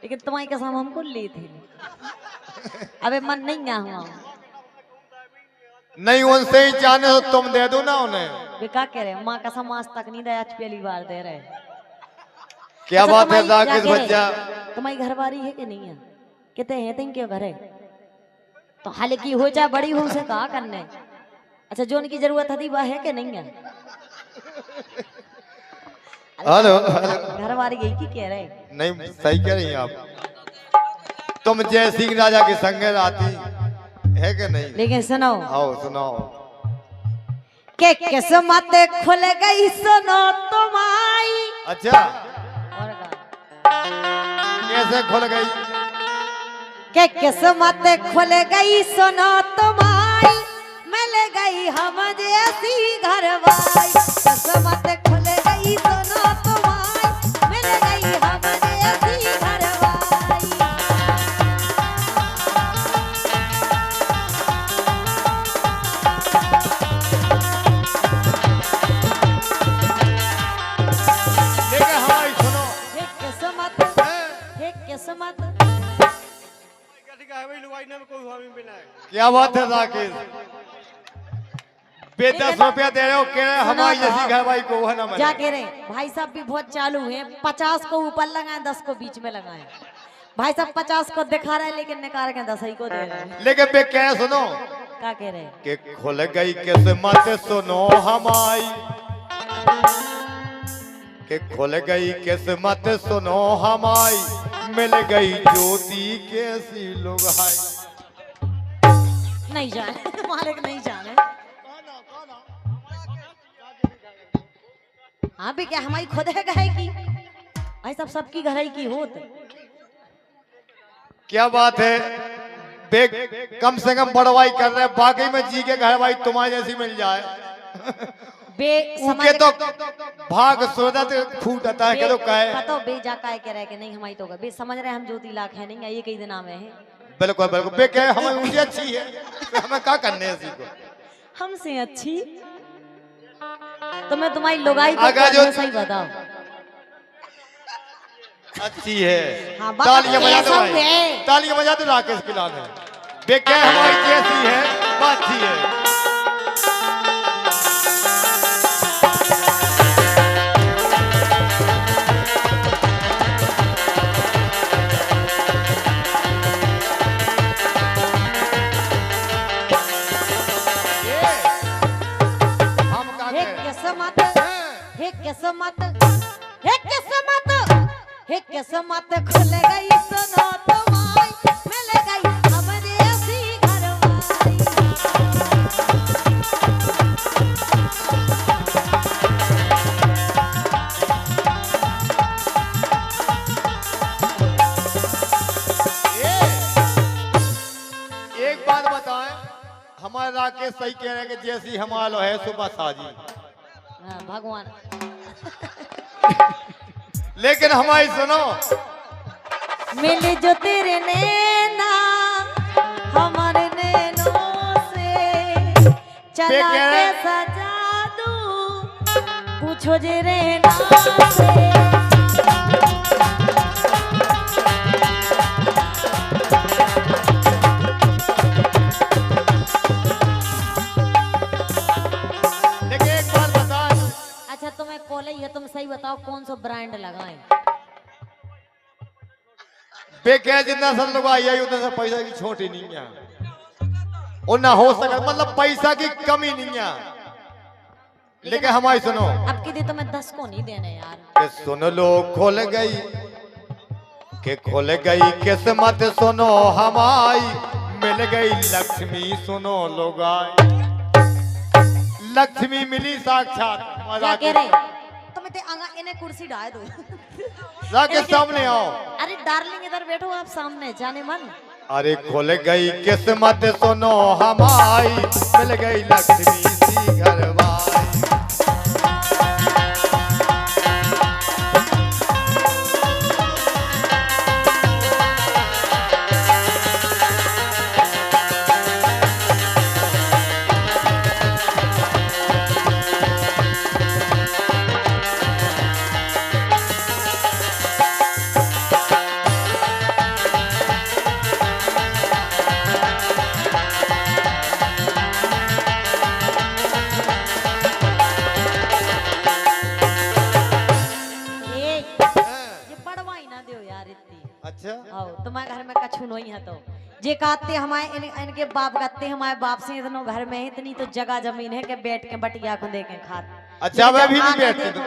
लेकिन तुम्हारी कसम हमको ली थी। अबे मन नहीं गया हुआ नहीं उनसे ही जाने तो तुम दे दो ना उन्हें। वे क्या कह रहे माँ कसम आज तक नहीं दे, आज पहली बार दे रहे। क्या अच्छा, बात है जाकिर बच्चा? तुम्हारी घरवारी है कि नहीं है? कितने हैं तुम क्यों घर है? तो हालांकि हो चाहे बड़ी हो उसे कहा करने। अच्छा जो उनकी जरूरत थी वह है कि नहीं है? हेलो घरवारी यही की कह रहे? नहीं सही कह रही हैं आप। तुम जय सिंह राजा के संग आती है कि नहीं? लेकिन सुनो, आओ सुनाओ। के किस्मत खुल गई सुनो तुम्हारी। अच्छा और का? कैसे खुल गई? के किस्मत खुल गई सुनो तुम्हारी, मिल गई हम जैसी घरवाली। किस्मत खुल गई सुनो तुम्हारी, मिल गई हम जैसी घरवाली। लेकिन हमारी सुनो। हे किस्मत, हे किस्मत। क्या बात है जाकिर? बे 10 रुपया दे रहे हो कह रहे हमारी जैसी घर भाई को है ना मिले। क्या कह रहे भाई साहब भी बहुत चालू हैं। 50 को ऊपर लगाए, 10 को बीच में लगाए। भाई साहब 50 को दिखा रहे हैं लेकिन निकाल के 10 ही को दे रहे हैं। लेकिन बे कह सुनो क्या कह रहे? कि खुल गई किस्मत सुनो हमारी, कि खुल गई किस्मत सुनो हमारी, मिल गई ज्योति कैसी लुगाई। नहीं जाने मालिक नहीं जाने। हाँ भी क्या हमारी खुद है घर की? भाई साहब सबकी घर की होत। क्या बात है बे, कम से कम बड़वाई कर रहे हैं। बाकी में जी के घर भाई तुम्हारी जैसी मिल जाए बे उनके तो भाग सूरत फूटता है। तो कहे पता बे जा काय कह रहे कि नहीं हमारी तो बे समझ रहे हम ज्योति लाख है नहीं ये कई दिन में है। बिल्कुल बिल्कुल बे कहे हमें उनकी अच्छी है, हमें क्या करने है इसी को। हमसे अच्छी तो मैं तुम्हारी लुगाई को अगर जो सही बताओ अच्छी है। हाँ, तालियां बजा दो सब भाई, है। तालियां बजा दो राकेश के लाल है। बे कहे हमारी जैसी है वो अच्छी है। किस्मत, हे किस्मत, हे किस्मत खुल गई सुनो तुम्हारी, मिल गई हमारे ऐसी घरवाली। एक बात बताएं, हमारे राकेश सही कह रहे हैं कि जैसी हमारा है सुबह साजी। हाँ, भगवान लेकिन हमारी सुनो, मिले जो तेरे नैना हमारे नैनों से, चला कैसा जादू पूछो जे रहना से। लेकिन एक बात बताएं। अच्छा तुम्हें कॉलेज है, तुम सही बताओ कौन सा ब्रांड लगाएं? बेके जितना सब लोग आई उतना सा पैसा की छोटी नहीं है और ना हो सके, मतलब पैसा की कमी नहीं है। लेकिन हमारी सुनो, अब की दी तो मैं 10 को नहीं देने यार। कि सुन लो खोल गई, कि खोल गई किस्मत सुनो हमारी, मिल गई लक्ष्मी सुनो लोगाई। लक्ष्मी मिली साक्षात। क्या कह रहे? तुम इन्हें कुर्सी डाल दो। राकेश सामने आओ। अरे डार्लिंग इधर बैठो आप सामने, जाने मन। अरे खुल गई किस्मत सुनो हमारी, मिल गई लक्ष्मी सी घरवाली। यार इतनी। अच्छा आओ तुम्हारे घर में कछु नहीं है तो जे कहते हमारे इनके बाप कहते हमारे बाप से इतनो घर में है, इतनी तो जगह जमीन है कि बैठ के बटिया को दे के खा। अच्छा अब भी नहीं बैठते तुम?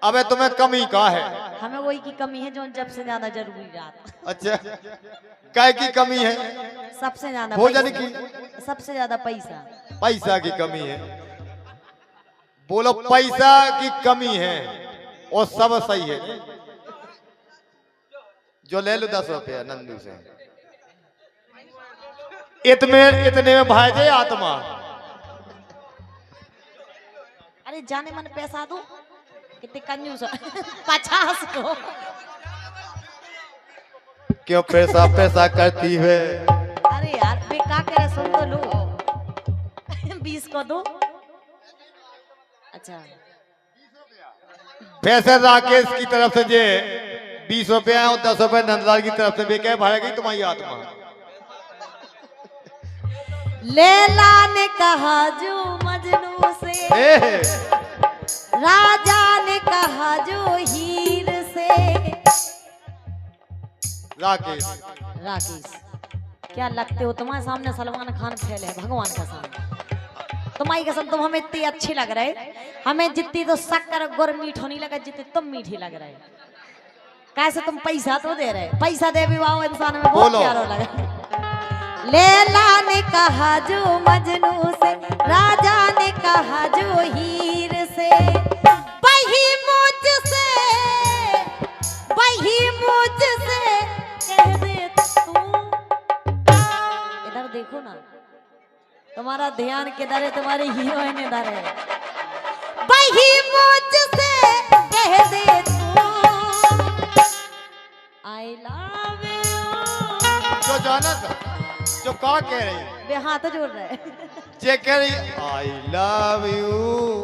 अबे तुम्हें कमी का है? हमें वही की कमी है जो जब से ज्यादा जरूरी रात। अच्छा काय की कमी है? सबसे ज्यादा भोजन पैसा। की? सबसे ज्यादा पैसा। पैसा की कमी है? बोलो पैसा की कमी है और सब सही है। जो ले लो 10 रुपया नंदू से, इतने में भाई दे आत्मा। अरे जाने मन पैसा दो कितने कंजूस 50 को। क्यों पैसा पैसा करती है? अरे यार बेका करे सुन तो लो 20 को दो। अच्छा पैसे राकेश की तरफ से जे 20 रुपया और 10 रुपया नंदलाल की तरफ से बेके भाड़ेगी तुम्हारी आत्मा। लैला ने कहा जो मजनू से, राजा ने कहा जो हीर से। राकेश राकेश क्या लगते हो तुम्हारे सामने सलमान खान फैले हैं भगवान का सामने। तुम्हारी कसम तुम हमें इतनी अच्छी लग रहे, हमें जितनी तो शक्कर गुड़ मीठो नहीं लगा जितनी तुम मीठी लग रहे। कैसे तुम पैसा तो दे रहे, पैसा दे भी वाह इंसान में बहुत प्यारा लगा। लैला ने कहा जो मजनू से, राजा ने कहा जो हीर से। वही मुझसे कह दे तू। इधर देखो ना, तुम्हारा ध्यान किधर है? तुम्हारी हीरोइन इधर है। वही मुझसे कह दे तू आई लव यू। जो जाना था जो का कह रही है? वे हाथ जोड़ रहे जे कह रही आई लव यू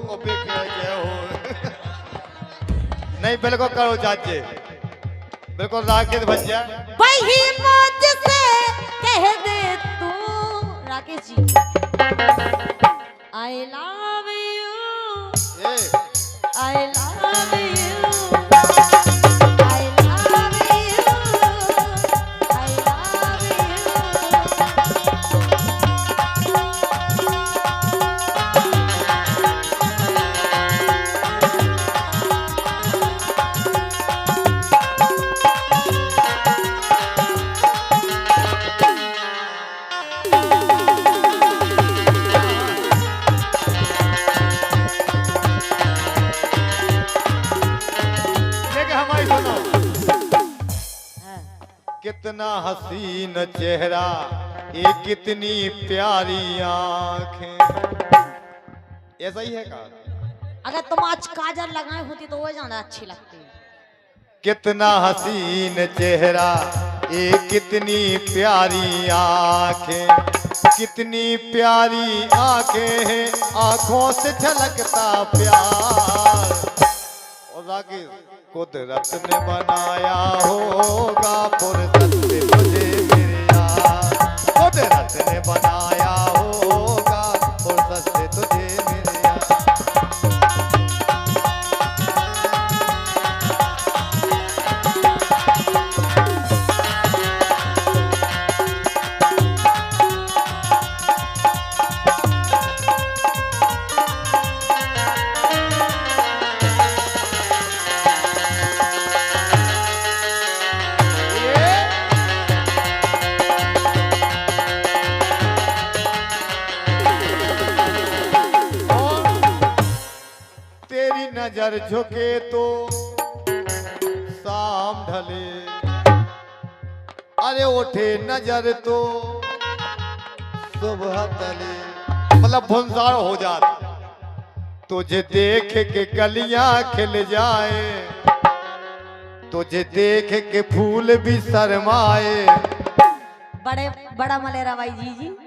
और बे कह जय हो। नहीं बिल्कुल करो चाचे, बिल्कुल राकेश भैया। वही मुझसे कह दे तू Rakesh ji I love you I love you I love you I love कितना हसीन चेहरा, ये कितनी प्यारी आंखें। ऐसा ही है का? अगर तुम आज काजल लगाए होती तो वो ज्यादा अच्छी लगती। कितना हसीन चेहरा, ये कितनी प्यारी आंखें, कितनी प्यारी आंखें हैं, आंखों से झलकता प्यार। और राकेश कुदरत ने बनाया होगा फुर्सत से तुझे मेरे यार, कुदरत ने बनाया होगा फुर्सत से तुझे मेरे यार। नजर झुके तो शाम ढले, अरे उठे नजर तो सुबह तले। मतलब भुंसार हो जाता, तुझे देख के कलियां खिल जाए, तुझे देख के फूल भी शर्माए। बड़ा मलेरा भाई जी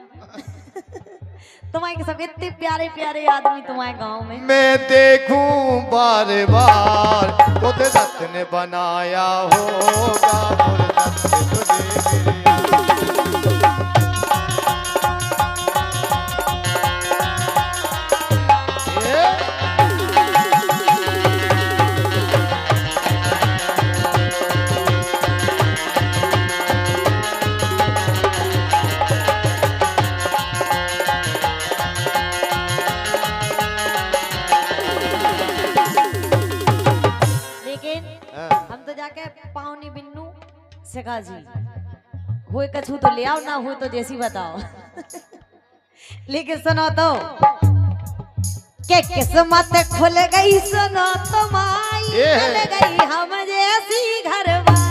तुम्हारे सब इतने प्यारे प्यारे आदमी तुम्हारे गांव में। मैं देखूं बार बार कुदरत ने बनाया होगा फुर्सत से तुझे मेरे यार। शेखा जी हुए कछु तो ले आओ, ना हुए तो जैसी बताओ। लेकिन सुनो तो के किस्मत खुल गई, सुनो तो माई खुल गई हम जैसी घरवाई।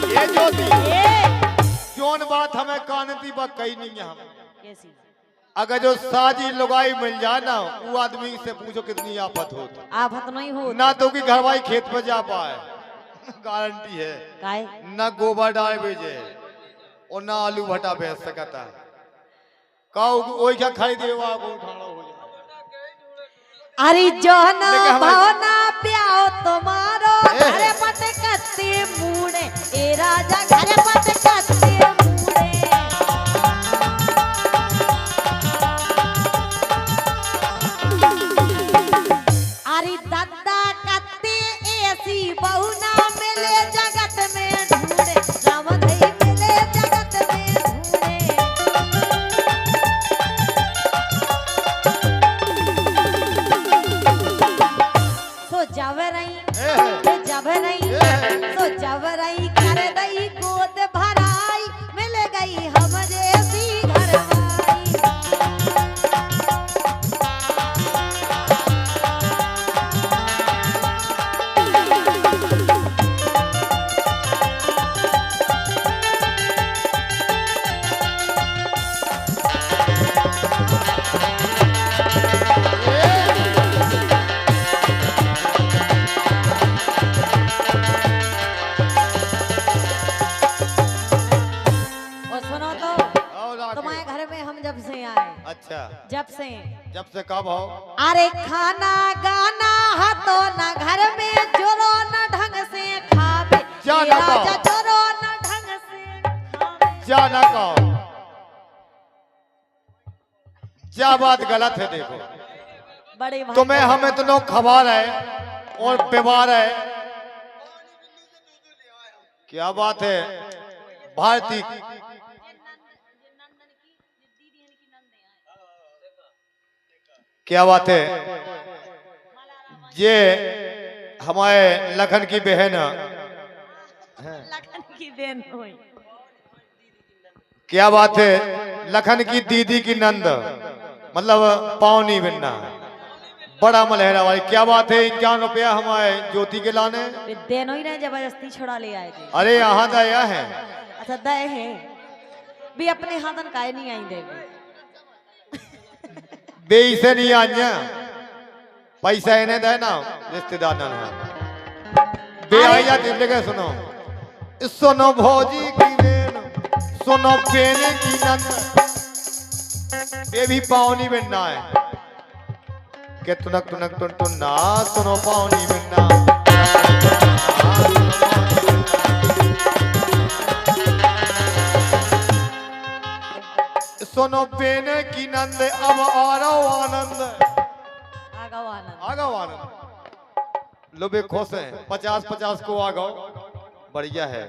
ये ज्योति जोन बात हमें कानती बा कही नहीं है। हम कैसी अगर जो साजी लुगाई मिल जाए ना, वो आदमी से पूछो कितनी आफत होता। आफत नहीं हो ना तो कि घरवाई खेत पे जा पाए, गारंटी है। काहे ना गोबर डाल भेजे और ना आलू भटा बेच सकता है। वही क्या खरीदे वो उठाना हो जाए। अरे जो ना भावना प्याओ तुम्हारो घर पट कत्ते मूड़े, ए राजा घर पट कत्ते मूड़े। अरे दद्दा कत्ते ऐसी बहू ना मिले जगत में ढूंढे, राम धई मिले जगत में ढूंढे। सो जवरई सो जवरई कर दई गोद भराई, मिल गई हम जैसी घरवाई। तुम्हारे घर में हम जब से आए, अच्छा जब से कब हो? अरे खाना गाना हाथों ना घर में जोरो न ढंग से खावे, जाना राजा जोरो न ढंग से खावे। जाना कहो, क्या बात गलत है। देखो बड़े भाई तुम्हें हम इतना खबर है और व्यवहार है, क्या बात है। भारती क्या बात है। ये हमारे लखन की बहन लखन की देन हुई। क्या बात है। लखन की दीदी की नंद, मतलब पावनी बिन्ना, बड़ा मलहरा वाली। क्या बात है। 51 रुपया हमारे ज्योति के लाने देनो ही नहीं, जबरदस्ती छुड़ा ले आए थे। अरे यहाँ दया है। अच्छा दे है भी अपने हाथन काहे नहीं आई देवी। बे से नहीं आया, पैसा इन्हें दे ना, रिश्तेदार ना है। बे आई जाती। लेकिन सुनो भौजी की बेन, सुनो बेने की नंद, ये भी पावनी बनना है। के तुनक तुनक तुन तुन ना, सुनो पावनी बनना। सुनो बेने की नंद, अब आ रहा आनंद। आगा आनंद लो बे खुश है। 50-50 को आगा बढ़िया है।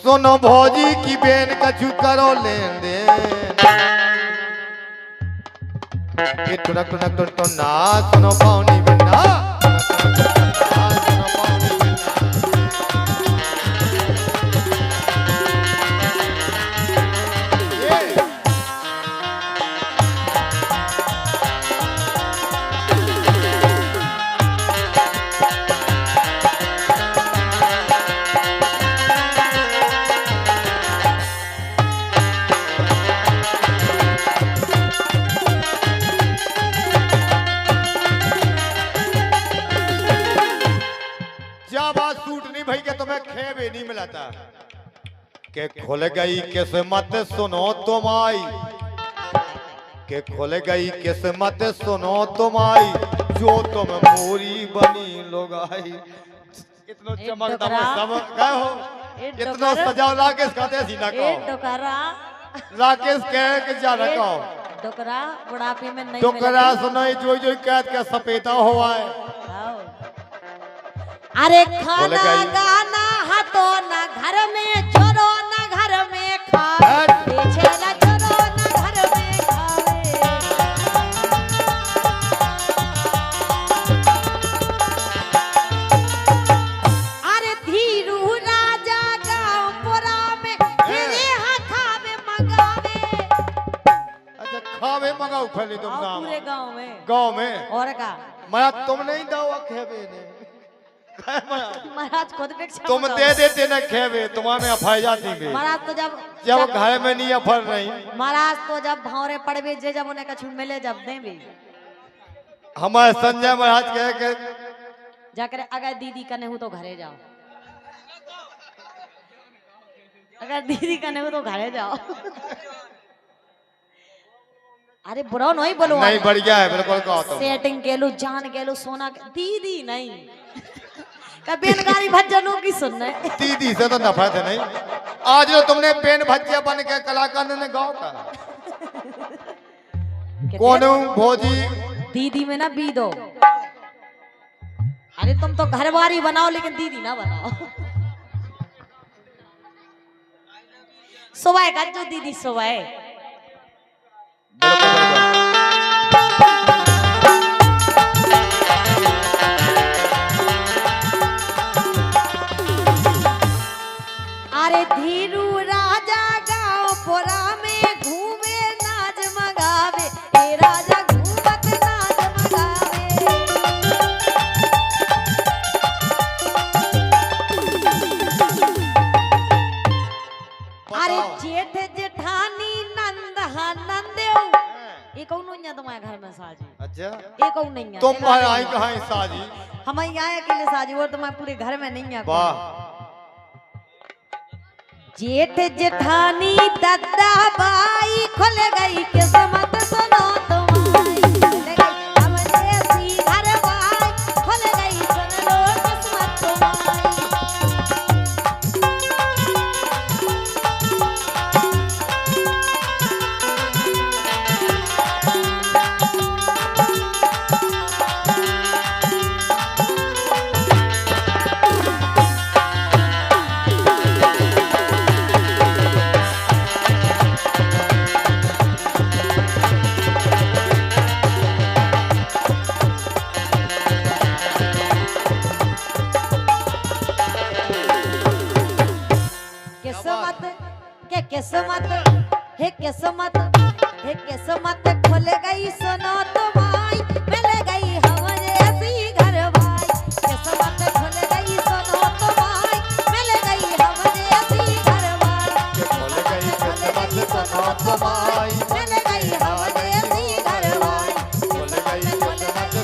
सुनो भौजी की बेन कछु करो लेन देन, ये टुनक टुनक टुन टुन ना, सुनो पावनी बनना। नहीं मिला था के खुल गई किस्मत सुनो तुम आई, के खुल गई किस्मत सुनो तुम आई, जो तुम मोरी बनी लोग आई। इतना चमकता सब गए हो, इतना सजाओ राकेश कहते सीना को राकेश कह के जा रखा हो डोकरा बुढ़ापे में नहीं डोकरा सुनाई जो जो कैद का सपेता हुआ है। अरे खाना गाना हाथों ना घर में जोरो ना घर में खा गांव फैली तुम और नाम पूरे गांव में। गांव में और का मैं तुम नहीं दो खेबे ने महाराज खुद भिक्षा तुम बताओ। दे देते ना खेबे तुम्हारे अफाई जाती बे महाराज तो जब घर में नहीं अफर नहीं महाराज तो जब भावरे पड़वे जे जब उन्हें कछु मिले जब दे भी हमारे संजय महाराज कहे के जाकर अगर दीदी कने हो तो घरे जाओ, अगर दीदी कने हो तो घरे जाओ। अरे बुरा नहीं बोलो, नहीं बढ़िया है बिल्कुल कहो तुम सेटिंग के लो जान के लो सोना दीदी नहीं बेनगारी भज्जनों की सुनने दीदी से तो नफरत है नहीं। आज जो तुमने पेन भज्जिया बन के कलाकार ने गाँव का कौन भोजी दीदी में ना बी दो। अरे तुम तो घरवारी बनाओ लेकिन दीदी ना बनाओ। सुबह का जो दीदी सुबह अरे धीरू राजा गाँव पोरा में घूमे नाच मगावे, ए राजा घूमत नाच मगावे। अरे जेठ जेठानी नंद नंदेव ये कौन नहीं है तुम्हारे घर में साजी? अच्छा ये कौन नहीं है? तुम आई कहाँ साजी? हम यहाँ अकेले साजी और तुम्हारे पूरे घर में नहीं है। वाह जेठ जेठानी दद्दा बाई खुल गई किस्मत सुनो तुम्हारी, खुल गई हमरे सी घर बाई, खुल गई सुन लो किस्मत तुम्हारी। किस्मत हे किस्मत हे किस्मत खुल गई सुनो तुम्हारी, मिल गई हमारे ऐसी घर भाई। किस्मत खुल गई सुनो तुम्हारी, मिल गई हमारे ऐसी घर भाई। खुल गई किस्मत सुनो तुम्हारी, मिल गई हमारे ऐसी घर भाई। खुल गई किस्मत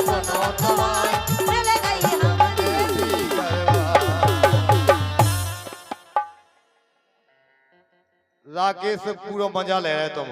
सुनो तुम्हारी, मिल गई हमारे ऐसी राकेश पूरा मजा ले रहे तुम।